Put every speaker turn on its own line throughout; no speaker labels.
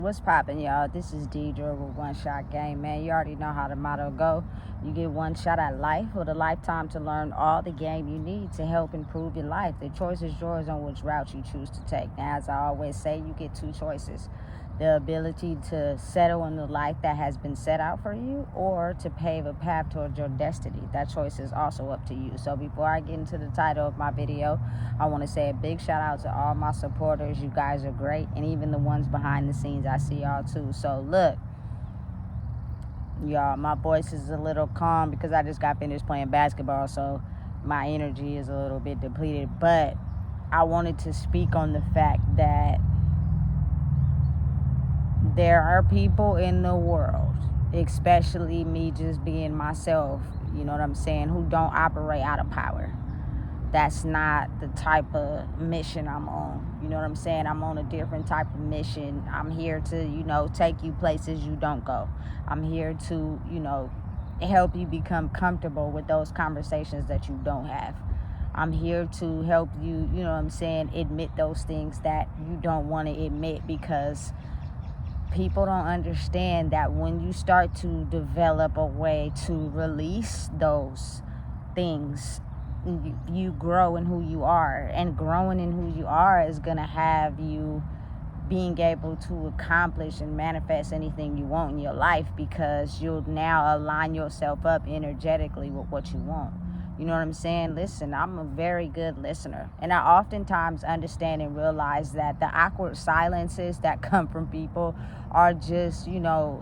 What's poppin', y'all? This is Deidre with One Shot Game, man. You already know how the motto go. You get one shot at life with a lifetime to learn all the game you need to help improve your life. The choice is yours on which route you choose to take. Now, as I always say, you get two choices. The ability to settle in the life that has been set out for you, or to pave a path towards your destiny. That choice is also up to you. So before I get into the title of my video, I want to say a big shout out to all my supporters. You guys are great, and even the ones behind the scenes, I see y'all too. So look, y'all, my voice is a little calm because I just got finished playing basketball, so my energy is a little bit depleted. But I wanted to speak on the fact that there are people in the world, especially me just being myself, you know what I'm saying, who don't operate out of power. That's not the type of mission I'm on. You know what I'm saying? I'm on a different type of mission. I'm here to, take you places you don't go. I'm here to, help you become comfortable with those conversations that you don't have. I'm here to help you, admit those things that you don't want to admit, because people don't understand that when you start to develop a way to release those things, you grow in who you are. And growing in who you are is going to have you being able to accomplish and manifest anything you want in your life, because you'll now align yourself up energetically with what you want. You know what I'm saying? Listen, I'm a very good listener. And I oftentimes understand and realize that the awkward silences that come from people are just,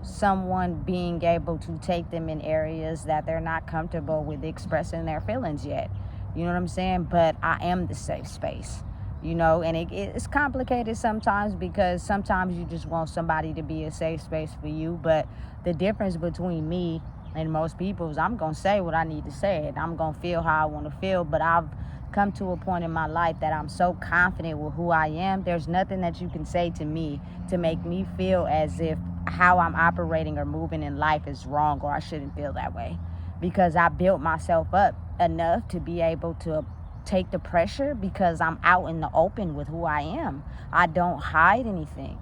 someone being able to take them in areas that they're not comfortable with expressing their feelings yet. You know what I'm saying? But I am the safe space, and it's complicated sometimes, because sometimes you just want somebody to be a safe space for you. But the difference between me and most people is I'm going to say what I need to say, and I'm going to feel how I want to feel. But I've come to a point in my life that I'm so confident with who I am. There's nothing that you can say to me to make me feel as if how I'm operating or moving in life is wrong, or I shouldn't feel that way, because I built myself up enough to be able to take the pressure, because I'm out in the open with who I am. I don't hide anything.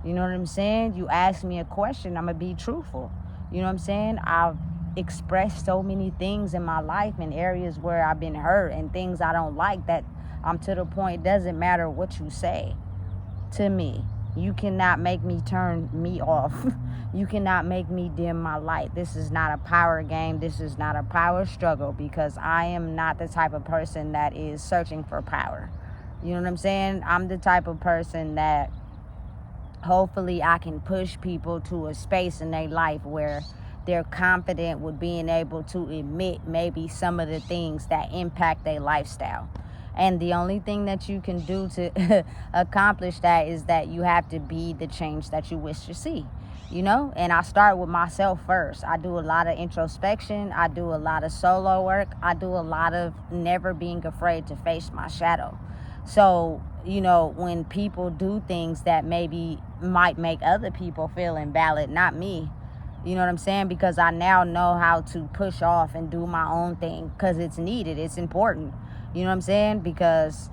You know what I'm saying? You ask me a question, I'm going to be truthful. You know what I'm saying? I've expressed so many things in my life in areas where I've been hurt and things I don't like, that I'm to the point, it doesn't matter what you say to me. You cannot make me turn me off. You cannot make me dim my light. This is not a power game. This is not a power struggle, because I am not the type of person that is searching for power. You know what I'm saying? I'm the type of person that hopefully I can push people to a space in their life where they're confident with being able to admit maybe some of the things that impact their lifestyle. And the only thing that you can do to accomplish that is that you have to be the change that you wish to see, And I start with myself first. I do a lot of introspection. I do a lot of solo work. I do a lot of never being afraid to face my shadow. So, when people do things that maybe might make other people feel invalid, not me, you know what I'm saying? Because I now know how to push off and do my own thing, because it's needed. It's important. You know what I'm saying? Because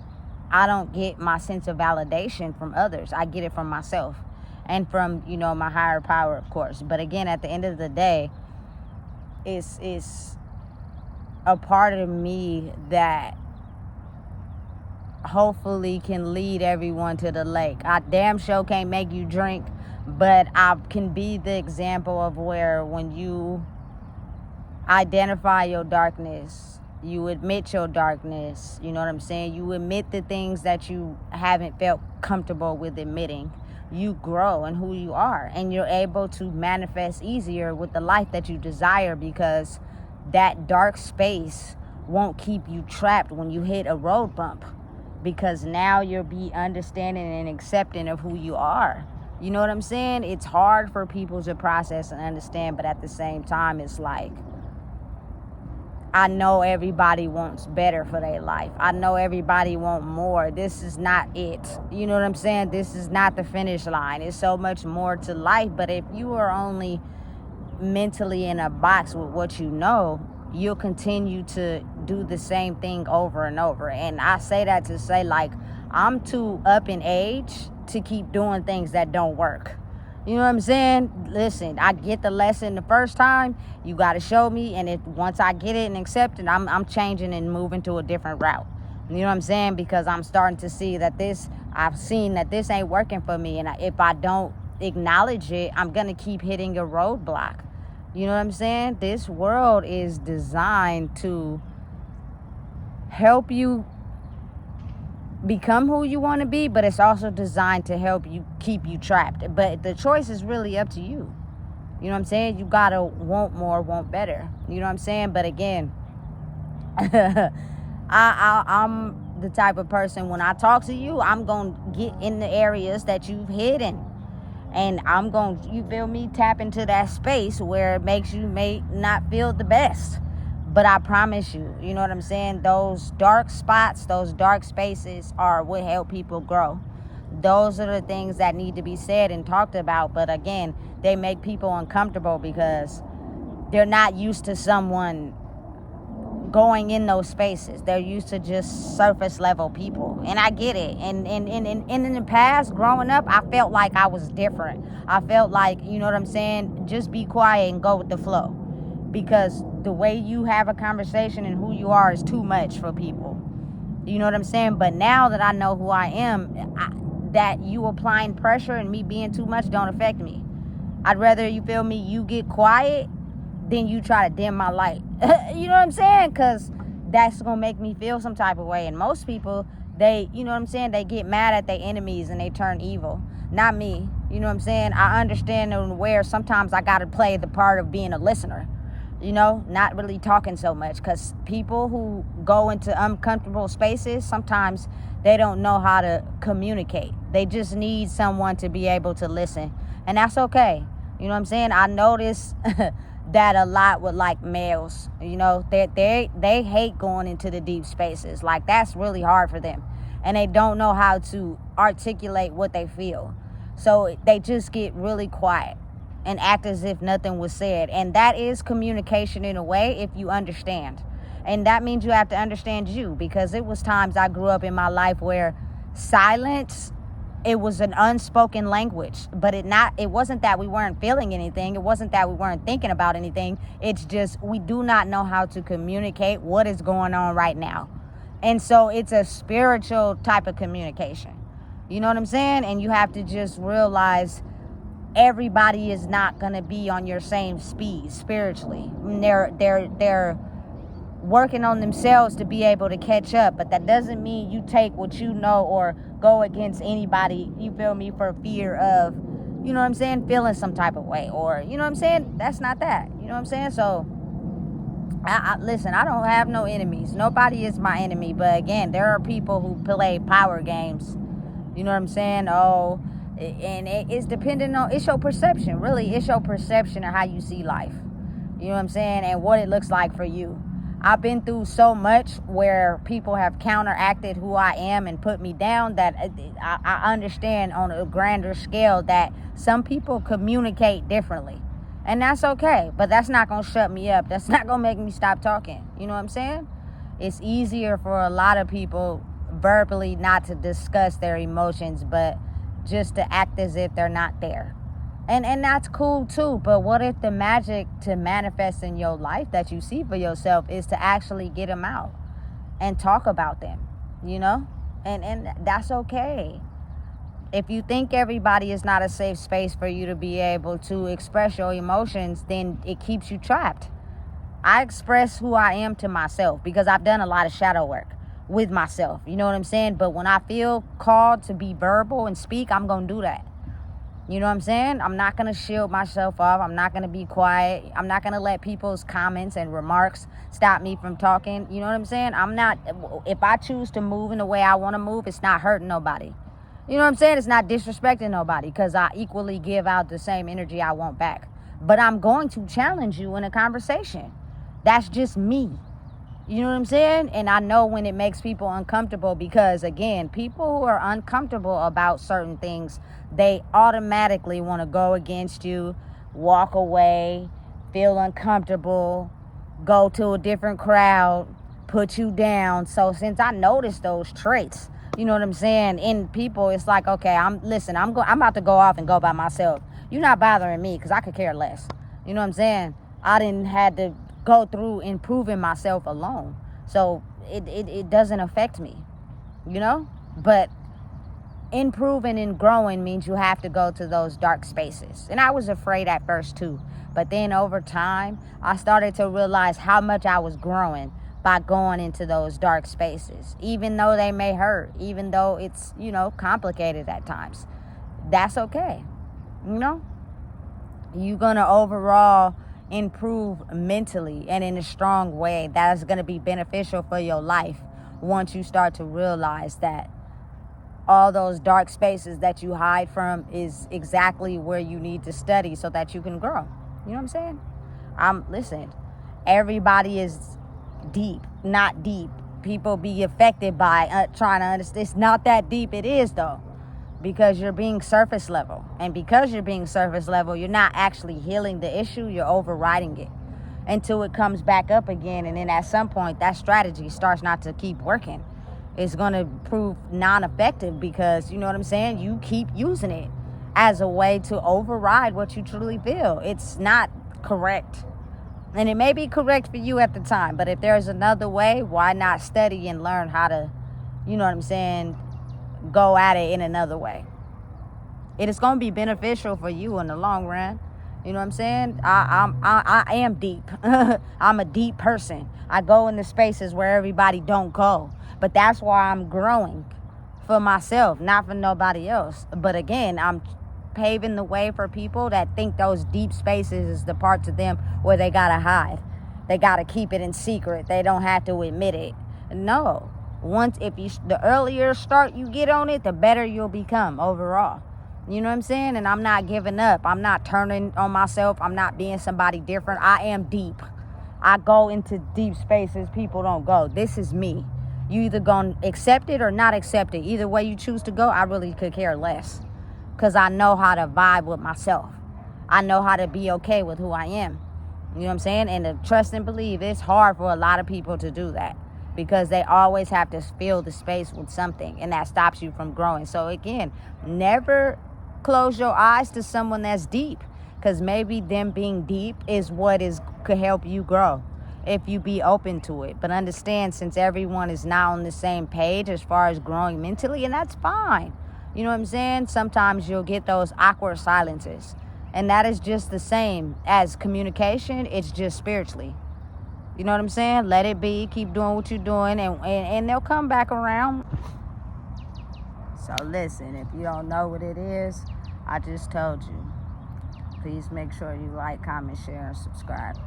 I don't get my sense of validation from others. I get it from myself and from, my higher power, of course. But again, at the end of the day, it's a part of me that hopefully can lead everyone to the lake. I damn sure can't make you drink, but I can be the example of where when you identify your darkness, you admit your darkness, you know what I'm saying? You admit the things that you haven't felt comfortable with admitting. You grow in who you are, and you're able to manifest easier with the life that you desire, because that dark space won't keep you trapped when you hit a road bump, because now you'll be understanding and accepting of who you are. You know what I'm saying? It's hard for people to process and understand, but at the same time, it's like, I know everybody wants better for their life. I know everybody wants more. This is not it. You know what I'm saying? This is not the finish line. It's so much more to life. But if you are only mentally in a box with what you know, you'll continue to do the same thing over and over. And I say that to say, like, I'm too up in age to keep doing things that don't work. You know what I'm saying? Listen, I get the lesson the first time. You got to show me. And once I get it and accept it, I'm changing and moving to a different route. You know what I'm saying? Because I'm starting to see that I've seen that this ain't working for me. And if I don't acknowledge it, I'm going to keep hitting a roadblock. You know what I'm saying? This world is designed to help you become who you want to be, but it's also designed to help you keep you trapped. But the choice is really up to you. You know what I'm saying? You gotta want more, want better. You know what I'm saying? But again, I'm the type of person, when I talk to you, I'm gonna get in the areas that you've hidden, and I'm gonna, you feel me, tap into that space where it makes you may not feel the best. But I promise you, you know what I'm saying? Those dark spots, those dark spaces are what help people grow. Those are the things that need to be said and talked about. But again, they make people uncomfortable because they're not used to someone going in those spaces. They're used to just surface level people. And I get it. And in the past, growing up, I felt like I was different. I felt like, you know what I'm saying? Just be quiet and go with the flow. Because the way you have a conversation and who you are is too much for people. You know what I'm saying? But now that I know who I am, that you applying pressure and me being too much don't affect me. I'd rather, you feel me, you get quiet than you try to dim my light. You know what I'm saying? Because that's going to make me feel some type of way. And most people, they, you know what I'm saying, they get mad at their enemies and they turn evil. Not me. You know what I'm saying? I understand and aware sometimes I got to play the part of being a listener. You know, not really talking so much, because people who go into uncomfortable spaces, sometimes they don't know how to communicate. They just need someone to be able to listen. And that's okay. You know what I'm saying? I notice that a lot with like males, you know, they hate going into the deep spaces. Like, that's really hard for them. And they don't know how to articulate what they feel. So they just get really quiet and act as if nothing was said. And that is communication in a way, if you understand. And that means you have to understand you, because it was times I grew up in my life where silence, it was an unspoken language. But it wasn't that we weren't feeling anything. It wasn't that we weren't thinking about anything. It's just we do not know how to communicate what is going on right now. And so it's a spiritual type of communication. You know what I'm saying? And you have to just realize everybody is not going to be on your same speed spiritually. They're working on themselves to be able to catch up, but that doesn't mean you take what you know or go against anybody, you feel me, for fear of, you know what I'm saying, feeling some type of way, or, you know what I'm saying, that's not that, you know what I'm saying? So listen, I don't have no enemies. Nobody is my enemy. But again, there are people who play power games, you know what I'm saying? And it's dependent on, it's your perception, really. It's your perception of how you see life. You know what I'm saying? And what it looks like for you. I've been through so much where people have counteracted who I am and put me down, that I understand on a grander scale that some people communicate differently. And that's okay. But that's not going to shut me up. That's not going to make me stop talking. You know what I'm saying? It's easier for a lot of people verbally not to discuss their emotions, but just to act as if they're not there. And that's cool too. But what if the magic to manifest in your life that you see for yourself is to actually get them out and talk about them, you know? And that's okay. If you think everybody is not a safe space for you to be able to express your emotions, then it keeps you trapped. I express who I am to myself because I've done a lot of shadow work with myself. You know what I'm saying? But when I feel called to be verbal and speak, I'm going to do that. You know what I'm saying? I'm not going to shield myself off. I'm not going to be quiet. I'm not going to let people's comments and remarks stop me from talking. You know what I'm saying? If I choose to move in the way I want to move, it's not hurting nobody. You know what I'm saying? It's not disrespecting nobody, because I equally give out the same energy I want back. But I'm going to challenge you in a conversation. That's just me. You know what I'm saying? And I know when it makes people uncomfortable, because again, people who are uncomfortable about certain things, they automatically want to go against you, walk away, feel uncomfortable, go to a different crowd, put you down. So since I noticed those traits, you know what I'm saying, in people, it's like, okay, I'm about to go off and go by myself, you're not bothering me because I could care less. You know what I'm saying? I didn't had to go through improving myself alone. So it doesn't affect me, you know? But improving and growing means you have to go to those dark spaces. And I was afraid at first too. But then over time, I started to realize how much I was growing by going into those dark spaces. Even though they may hurt, even though it's, you know, complicated at times. That's okay. You know? You're going to overall improve mentally and in a strong way that is going to be beneficial for your life once you start to realize that all those dark spaces that you hide from is exactly where you need to study so that you can grow. You know what I'm saying? Listen, everybody is deep, not deep. People be affected by trying to understand. It's not that deep. It is though, because you're being surface level. And because you're being surface level, you're not actually healing the issue. You're overriding it until it comes back up again. And then at some point, that strategy starts not to keep working. It's going to prove non-effective because, you know what I'm saying, you keep using it as a way to override what you truly feel. It's not correct. And it may be correct for you at the time, but if there's another way, why not study and learn how to, you know what I'm saying, go at it in another way? It is going to be beneficial for you in the long run. You know what I'm saying? I am deep. I'm a deep person. I go into spaces where everybody don't go. But that's why I'm growing for myself, not for nobody else. But again, I'm paving the way for people that think those deep spaces is the parts of them where they gotta hide. They gotta keep it in secret. They don't have to admit it. No. The earlier start you get on it, the better you'll become overall. You know what I'm saying? And I'm not giving up. I'm not turning on myself. I'm not being somebody different. I am deep. I go into deep spaces people don't go. This is me. You either gonna accept it or not accept it. Either way you choose to go, I really could care less. Because I know how to vibe with myself. I know how to be okay with who I am. You know what I'm saying? And to trust and believe, it's hard for a lot of people to do that. Because they always have to fill the space with something. And that stops you from growing. So again, never close your eyes to someone that's deep. Because maybe them being deep is what could help you grow. If you be open to it. But understand, since everyone is not on the same page as far as growing mentally, and that's fine. You know what I'm saying? Sometimes you'll get those awkward silences. And that is just the same as communication. It's just spiritually. You know what I'm saying? Let it be. Keep doing what you're doing. And they'll come back around. So listen, if you don't know what it is, I just told you. Please make sure you like, comment, share, and subscribe.